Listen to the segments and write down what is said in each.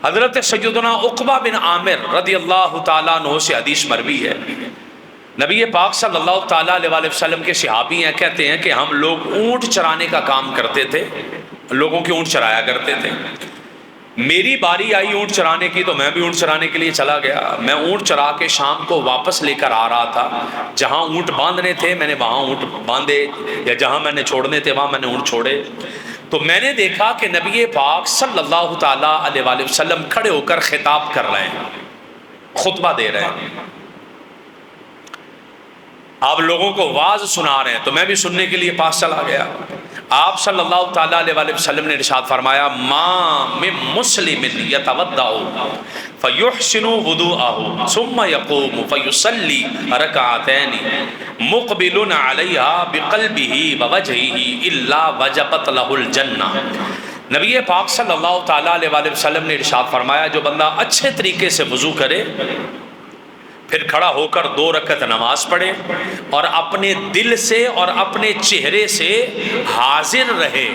حضرت سیدنا عقبہ بن عامر رضی اللہ تعالیٰ عنہ سے حدیث مروی ہے، نبی پاک صلی اللہ تعالیٰ علیہ وسلم کے صحابی ہیں، کہتے ہیں کہ ہم لوگ اونٹ چرانے کا کام کرتے تھے، لوگوں کے اونٹ چرایا کرتے تھے۔ میری باری آئی اونٹ چرانے کی تو میں بھی اونٹ چرانے کے لیے چلا گیا۔ میں اونٹ چرا کے شام کو واپس لے کر آ رہا تھا، جہاں اونٹ باندھنے تھے میں نے وہاں اونٹ باندھے، یا جہاں میں نے چھوڑنے تھے وہاں میں نے اونٹ چھوڑے۔ تو میں نے دیکھا کہ نبی پاک صلی اللہ تعالیٰ علیہ وسلم کھڑے ہو کر خطاب کر رہے ہیں، خطبہ دے رہے ہیں، آپ لوگوں کو واعظ سنا رہے ہیں۔ تو میں بھی سننے کے لیے پاس چلا گیا۔ آپ صلی اللہ تعالیٰ علیہ وسلم نے ارشاد فرمایا، ما من مسلم یتودع فیحسن وضوءہ ثم یقوم فیصلی رکعتین مقبل علیہا بقلبہ ووجہہ الا وجبت لہ الجنہ۔ نبی پاک صلی اللہ تعالیٰ علیہ وسلم نے ارشاد فرمایا، جو بندہ اچھے طریقے سے وضو کرے، پھر کھڑا ہو کر 2 رکعت نماز پڑھے، اور اپنے دل سے اور اپنے چہرے سے حاضر رہے،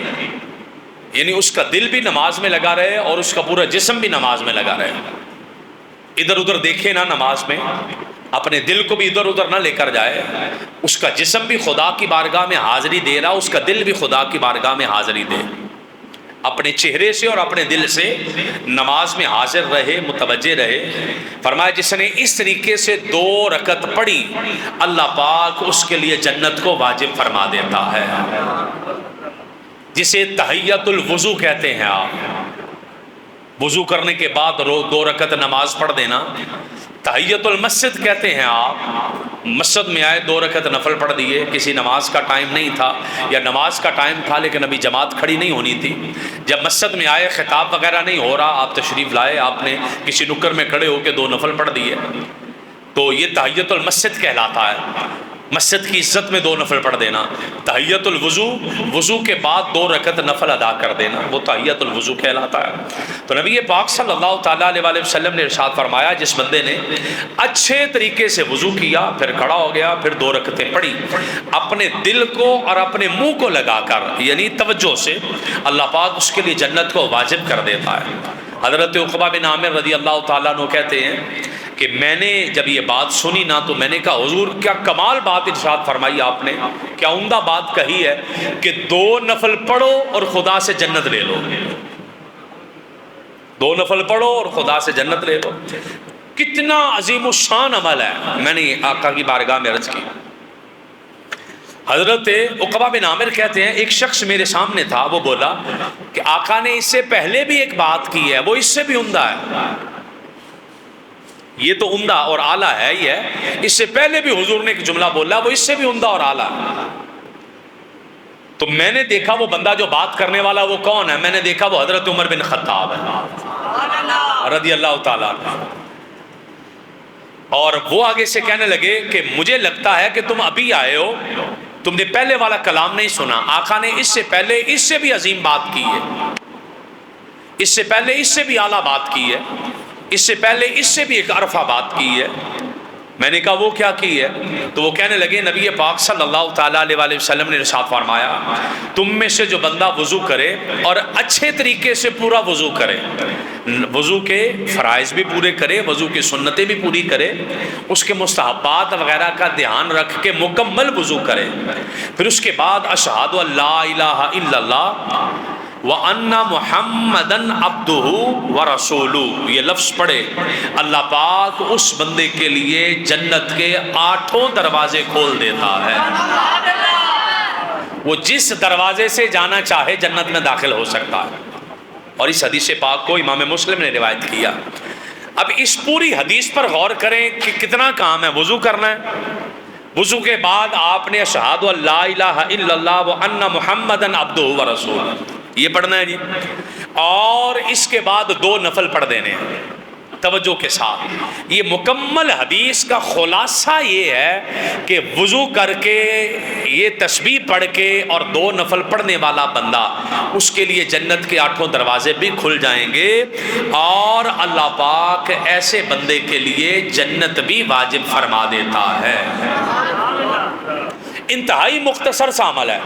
یعنی اس کا دل بھی نماز میں لگا رہے اور اس کا پورا جسم بھی نماز میں لگا رہے، ادھر ادھر دیکھے نہ نماز میں، اپنے دل کو بھی ادھر ادھر نہ لے کر جائے، اس کا جسم بھی خدا کی بارگاہ میں حاضری دے رہا، اس کا دل بھی خدا کی بارگاہ میں حاضری دے، اپنے چہرے سے اور اپنے دل سے نماز میں حاضر رہے، متوجہ رہے۔ فرمایا جس نے اس طریقے سے 2 رکعت پڑھی، اللہ پاک اس کے لیے جنت کو واجب فرما دیتا ہے، جسے تحیۃ الوضو کہتے ہیں۔ آپ وضو کرنے کے بعد 2 رکعت نماز پڑھ دینا، تحیۃ المسجد کہتے ہیں۔ آپ مسجد میں آئے، 2 رکعت نفل پڑھ دیے، کسی نماز کا ٹائم نہیں تھا یا نماز کا ٹائم تھا لیکن ابھی جماعت کھڑی نہیں ہونی تھی، جب مسجد میں آئے خطاب وغیرہ نہیں ہو رہا، آپ تشریف لائے، آپ نے کسی نکر میں کھڑے ہو کے 2 نفل پڑھ دیے، تو یہ تحیۃ المسجد کہلاتا ہے۔ مسجد کی عزت میں 2 نفل پڑھ دینا۔ تحیۃ الوضو، وضو کے بعد 2 رکعت نفل ادا کر دینا، وہ تحیۃ الوضو کہلاتا ہے۔ تو نبی پاک صلی اللہ تعالیٰ علیہ وسلم نے ارشاد فرمایا، جس بندے نے اچھے طریقے سے وضو کیا، پھر کھڑا ہو گیا، پھر 2 رکعتیں پڑھی، اپنے دل کو اور اپنے منہ کو لگا کر، یعنی توجہ سے، اللہ پاک اس کے لیے جنت کو واجب کر دیتا ہے۔ حضرت عقبہ بن عامر رضی اللہ تعالیٰ عنہ کہتے ہیں کہ میں نے جب یہ بات سنی نا، تو میں نے کہا حضور کیا کمال بات ارشاد فرمائی آپ نے، کیا عمدہ بات کہی ہے کہ 2 نفل پڑھو اور خدا سے جنت لے لو، 2 نفل پڑھو اور خدا سے جنت لے لو۔ کتنا عظیم الشان عمل ہے۔ میں نے آقا کی بارگاہ میں عرض کی، حضرت عقبہ بن عامر کہتے ہیں ایک شخص میرے سامنے تھا، وہ بولا کہ آقا نے اس سے پہلے بھی ایک بات کی ہے، وہ اس سے بھی عمدہ ہے، یہ تو عمدہ اور اعلیٰ ہے ہی ہے، اس سے پہلے بھی حضور نے ایک جملہ بولا، وہ اس سے بھی عمدہ اور اعلیٰ ہے۔ تو میں نے دیکھا وہ بندہ جو بات کرنے والا وہ کون ہے، میں نے دیکھا وہ حضرت عمر بن خطاب ہے رضی اللہ تعالیٰ عنہ، اور وہ آگے سے کہنے لگے کہ مجھے لگتا ہے کہ تم ابھی آئے ہو، تم نے پہلے والا کلام نہیں سنا، آقا نے اس سے پہلے اس سے بھی عظیم بات کی ہے، اس سے پہلے اس سے بھی اعلیٰ بات کی ہے، اس سے پہلے اس سے بھی ایک عرفہ بات کی ہے۔ میں نے کہا وہ کیا کی ہے؟ تو وہ کہنے لگے نبی پاک صلی اللہ تعالیٰ علیہ وسلم نے ارشاد فرمایا، تم میں سے جو بندہ وضو کرے اور اچھے طریقے سے پورا وضو کرے، وضو کے فرائض بھی پورے کرے، وضو کی سنتیں بھی پوری کرے، اس کے مستحبات وغیرہ کا دھیان رکھ کے مکمل وضو کرے، پھر اس کے بعد اشہد ان لا الہ الا اللہ وَأَنَّ مُحَمَّدًا عَبْدُهُ وَرَسُولُهُ، یہ لفظ پڑھے، اللہ پاک اس بندے کے لیے جنت کے 8 دروازے کھول دیتا ہے، وہ جس دروازے سے جانا چاہے جنت میں داخل ہو سکتا ہے۔ اور اس حدیث پاک کو امام مسلم نے روایت کیا۔ اب اس پوری حدیث پر غور کریں کہ کتنا کام ہے، وضو کرنا ہے، وضو کے بعد آپ نے اشہد ان لا الہ الا اللہ وَأَنَّ مُحَمَّدًا عَبْدُهُ وَرَسُولُهُ یہ پڑھنا ہے جی، اور اس کے بعد 2 نفل پڑھ دینے ہیں توجہ کے ساتھ۔ یہ مکمل حدیث کا خلاصہ یہ ہے کہ وضو کر کے یہ تسبیح پڑھ کے اور 2 نفل پڑھنے والا بندہ، اس کے لیے جنت کے 8 دروازے بھی کھل جائیں گے، اور اللہ پاک ایسے بندے کے لیے جنت بھی واجب فرما دیتا ہے۔ انتہائی مختصر سا عمل ہے۔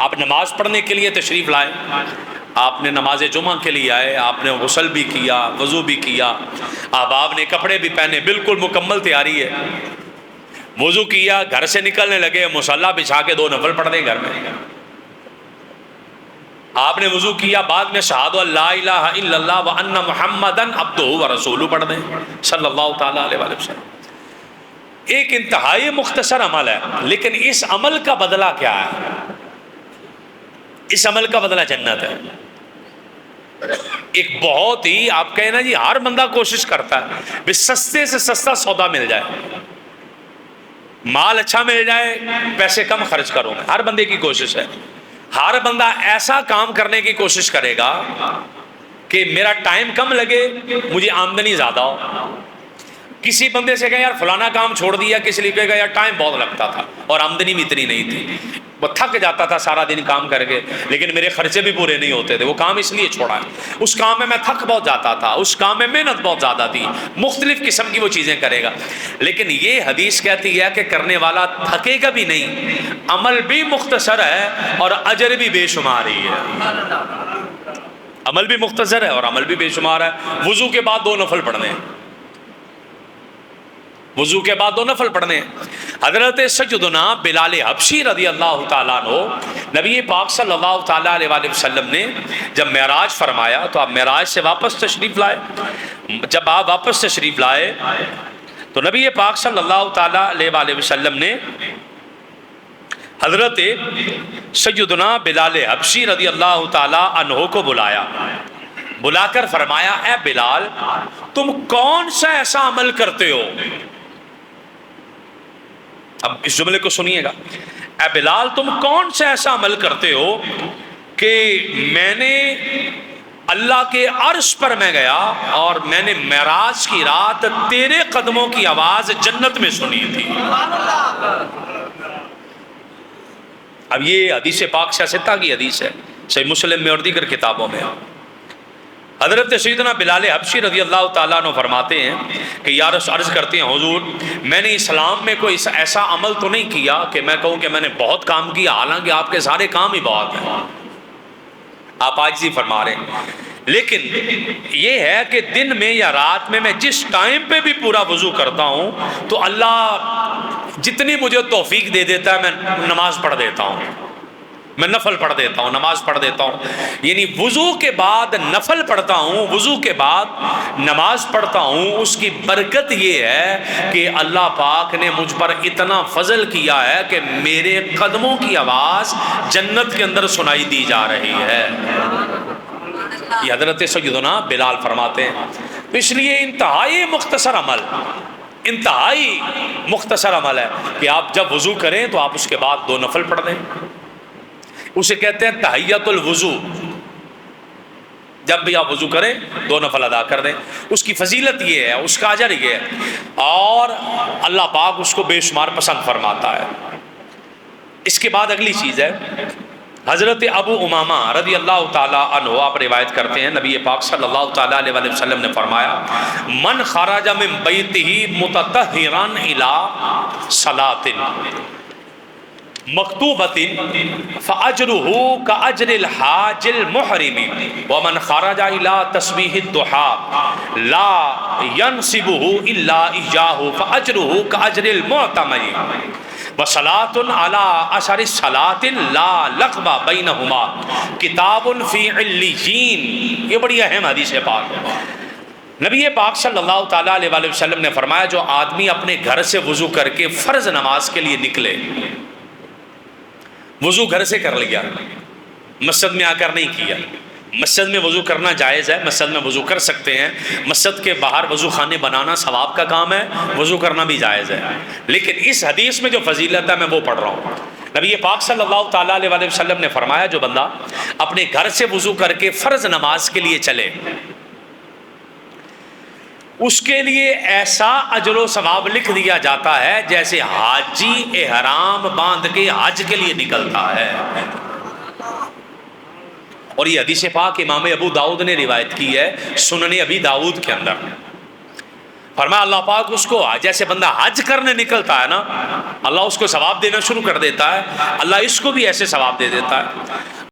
آپ نماز پڑھنے کے لیے تشریف لائیں، آپ نے نماز جمعہ کے لیے آئے، آپ نے غسل بھی کیا، وضو بھی کیا، اب آپ نے کپڑے بھی پہنے، بالکل مکمل تیاری ہے، وضو کیا، گھر سے نکلنے لگے، مصلی بچھا کے 2 نفل پڑھ دیں گھر میں۔ آپ نے وضو کیا، بعد میں شہادت لا الہ الا اللہ وان محمدن عبدہ ورسولہ پڑھ دیں صلی اللہ تعالیٰ علیہ وآلہ وسلم۔ ایک انتہائی مختصر عمل ہے، لیکن اس عمل کا بدلہ کیا ہے؟ اس عمل کا بدلہ جنت ہے۔ ایک بہت ہی، آپ کہیں نا جی ہر بندہ کوشش کرتا ہے بھی سستے سے سستا سودا مل جائے، مال اچھا مل جائے، پیسے کم خرچ کروں، ہر بندے کی کوشش ہے۔ ہر بندہ ایسا کام کرنے کی کوشش کرے گا کہ میرا ٹائم کم لگے، مجھے آمدنی زیادہ ہو۔ کسی بندے سے کہیں یار فلانا کام چھوڑ دیا، کسی لیے کہے گا یار ٹائم بہت لگتا تھا اور آمدنی بھی اتنی نہیں تھی، وہ تھک جاتا تھا سارا دن کام کر کے، لیکن میرے خرچے بھی پورے نہیں ہوتے تھے، وہ کام اس لیے چھوڑا ہے، اس کام میں تھک بہت جاتا تھا، اس کام میں محنت بہت زیادہ تھی، مختلف قسم کی وہ چیزیں کرے گا۔ لیکن یہ حدیث کہتی ہے کہ کرنے والا تھکے گا بھی نہیں، عمل بھی مختصر ہے اور اجر بھی بے شمار ہی ہے۔ عمل بھی مختصر ہے اور عمل بھی بے شمار ہے۔ وضو کے بعد 2 نفل پڑھنے ہیں، وضو کے بعد 2 نفل پڑھنے ہیں۔ حضرت سیدنا بلال حبشی رضی اللہ تعالیٰ عنہ، نبی پاک صلی اللہ تعالیٰ علیہ وآلہ وسلم نے جب معراج فرمایا تو آپ معراج سے واپس تشریف لائے۔ جب آپ واپس تشریف لائے تو نبی پاک صلی اللہ تعالیٰ علیہ وآلہ وسلم نے حضرت سیدنا بلال حبشی رضی اللہ تعالیٰ عنہ کو بلایا، بلا کر فرمایا اے بلال تم کون سا ایسا عمل کرتے ہو؟ اب اس جملے کو سنیے گا، اے بلال تم کون سا ایسا عمل کرتے ہو کہ میں نے اللہ کے عرش پر میں گیا اور میں نے معراج کی رات تیرے قدموں کی آواز جنت میں سنی تھی۔ اب یہ حدیث پاک شاستہ کی حدیث ہے، صحیح مسلم میں اور دیگر کتابوں میں۔ حضرت سیدنا بلال حبشی رضی اللہ تعالیٰ عنہ فرماتے ہیں کہ یا رسول، عرض کرتے ہیں حضور میں نے اسلام میں کوئی ایسا عمل تو نہیں کیا کہ میں کہوں کہ میں نے بہت کام کیا، حالانکہ آپ کے سارے کام ہی بہت ہیں، آپ عاجزی فرما رہے ہیں، لیکن یہ ہے کہ دن میں یا رات میں جس ٹائم پہ بھی پورا وضو کرتا ہوں تو اللہ جتنی مجھے توفیق دے دیتا ہے میں نماز پڑھ دیتا ہوں، میں نفل پڑھ دیتا ہوں، نماز پڑھ دیتا ہوں، یعنی وضو کے بعد نفل پڑھتا ہوں، وضو کے بعد نماز پڑھتا ہوں۔ اس کی برکت یہ ہے کہ اللہ پاک نے مجھ پر اتنا فضل کیا ہے کہ میرے قدموں کی آواز جنت کے اندر سنائی دی جا رہی ہے۔ یہ حضرت سیدنا بلال فرماتے ہیں۔ تو اس لیے انتہائی مختصر عمل، انتہائی مختصر عمل ہے کہ آپ جب وضو کریں تو آپ اس کے بعد 2 نفل پڑھ دیں، اسے کہتے ہیں تحیۃ الوضو۔ جب بھی آپ وضو کریں 2 نفل ادا کر دیں، اس کی فضیلت یہ ہے، اس کا اجر یہ ہے، اور اللہ پاک اس کو بے شمار پسند فرماتا ہے۔ اس کے بعد اگلی چیز ہے، حضرت ابو امامہ رضی اللہ تعالیٰ عنہ آپ روایت کرتے ہیں نبی پاک صلی اللہ تعالیٰ علیہ وآلہ وسلم نے فرمایا من خرج من بیتہ متطہرا الی صلاۃ مکتوبۃ فاجرہ کاجر الحاج المحرم ومن خرج الی تسبیح الضحی لا ینصبہ الا ایاہ فاجرہ کاجر المعتمر وصلاۃ علی اثر الصلاۃ لا لغو بینہما کتاب فی علیین۔ یہ بڑی اہم حدیث ہے پاک۔ نبی پاک صلی اللہ تعالیٰ علیہ وآلہ وسلم نے فرمایا جو آدمی اپنے گھر سے وضو کر کے فرض نماز کے لیے نکلے، وضو گھر سے کر لیا، مسجد میں آ کر نہیں کیا، مسجد میں وضو کرنا جائز ہے، مسجد میں وضو کر سکتے ہیں، مسجد کے باہر وضو خانے بنانا ثواب کا کام ہے، وضو کرنا بھی جائز ہے، لیکن اس حدیث میں جو فضیلت ہے میں وہ پڑھ رہا ہوں۔ نبی پاک صلی اللہ تعالیٰ علیہ وآلہ وسلم نے فرمایا جو بندہ اپنے گھر سے وضو کر کے فرض نماز کے لیے چلے، اس کے لیے ایسا اجر و ثواب لکھ دیا جاتا ہے جیسے حاجی احرام باندھ کے حج کے لیے نکلتا ہے۔ اور یہ حدیث پاک امام ابو داؤد نے روایت کی ہے سنن ابی داؤد کے اندر۔ فرمایا اللہ پاک اس کو جیسے بندہ حج کرنے نکلتا ہے نا، اللہ اس کو ثواب دینا شروع کر دیتا ہے، اللہ اس کو بھی ایسے ثواب دے دیتا ہے۔